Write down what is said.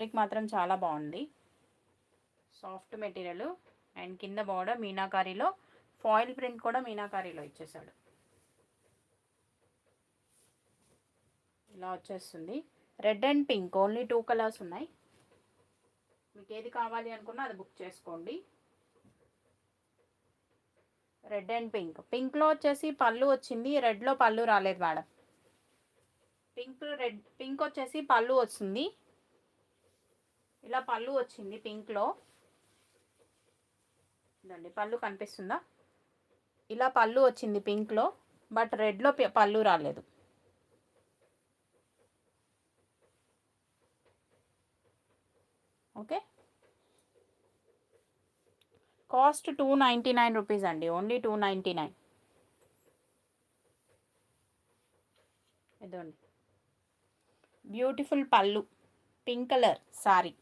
Fabric మాత్రం చాలా బాగుంది, సాఫ్ట్ మెటీరియల్. అండ్ కింద బార్డర్ మీనాకారీలో, ఫాయిల్ ప్రింట్ కూడా మీనాకారీలో ఇచ్చేసాడు. ఇలా వచ్చేస్తుంది. Red and pink only 2 colours ఉన్నాయి. మీకు ఏది కావాలి అనుకున్నా అది బుక్ చేసుకోండి. Red and pink. పింక్లో వచ్చేసి పళ్ళు వచ్చింది, రెడ్లో పళ్ళు రాలేదు మేడం. పింక్ వచ్చేసి పళ్ళు వస్తుంది, ఇలా పళ్ళు వచ్చింది పింక్లో. ఇదండి పళ్ళు కనిపిస్తుందా, ఇలా పళ్ళు వచ్చింది పింక్లో, బట్ రెడ్లో పళ్ళు రాలేదు. ఓకే, కాస్ట్ 299 రూపీస్ అండి, ఓన్లీ 299. ఇదండి బ్యూటిఫుల్ పళ్ళు, పింక్ కలర్ సారీ.